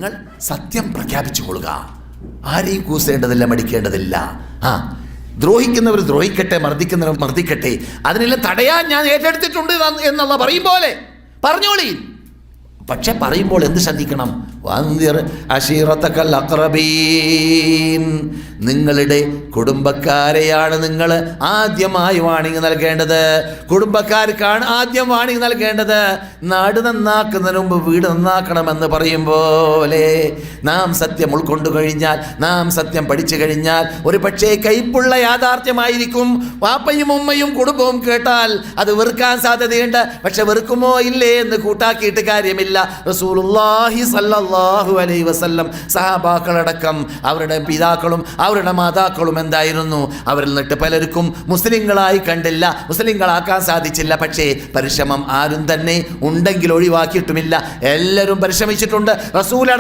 നിങ്ങൾ സത്യം പ്രഖ്യാപിച്ചു കൊള്ളുക. ആരെയും കൂസേണ്ടതില്ല, മടിക്കേണ്ടതില്ല. ദ്രോഹിക്കുന്നവർ ദ്രോഹിക്കട്ടെ, മർദ്ദിക്കുന്നവർ മർദ്ദിക്കട്ടെ, അതിനെല്ലാം തടയാൻ ഞാൻ ഏറ്റെടുത്തിട്ടുണ്ട് എന്നുള്ള പറയും പോലെ പറഞ്ഞോളി. പക്ഷെ പറയുമ്പോൾ എന്ത് ശ്രദ്ധിക്കണം? വന്ദിർ അശീറത്തക്കൽ അഖ്റബീൻ, നിങ്ങളുടെ കുടുംബക്കാരെയാണ് നിങ്ങൾ ആദ്യമായി വാണിംഗ് നൽകേണ്ടത്. കുടുംബക്കാർക്കാണ് ആദ്യം വാണിംഗ് നൽകേണ്ടത്. നാട് നന്നാക്കുന്നതിന് മുമ്പ് വീട് നന്നാക്കണമെന്ന് പറയും പോലെ നാം സത്യം ഉൾക്കൊണ്ടു കഴിഞ്ഞാൽ, നാം സത്യം പഠിച്ചു കഴിഞ്ഞാൽ, ഒരു പക്ഷേ കൈപ്പുള്ള യാഥാർത്ഥ്യമായിരിക്കും. വാപ്പയും ഉമ്മയും കുടുംബവും കേട്ടാൽ അത് വെറുക്കാൻ സാധ്യതയുണ്ട്. പക്ഷെ വെറുക്കുമോ ഇല്ലേ എന്ന് കൂട്ടാക്കിയിട്ട് കാര്യമില്ല. റസൂലുള്ളാഹി സ്വല്ലല്ലാഹു അലൈഹി വസല്ലം സഹാബാക്കളടക്കം അവരുടെ പിതാക്കളും അവരുടെ മാതാക്കളും എന്തായിരുന്നു? അവരിൽ നിന്നിട്ട് പലർക്കും മുസ്ലിങ്ങളായി കണ്ടില്ല, മുസ്ലിങ്ങളാക്കാൻ സാധിച്ചില്ല. പക്ഷേ പരിശ്രമം ആരും തന്നെ ഉണ്ടെങ്കിൽ ഒഴിവാക്കിയിട്ടുമില്ല. എല്ലാവരും പരിശ്രമിച്ചിട്ടുണ്ട്. റസൂൽ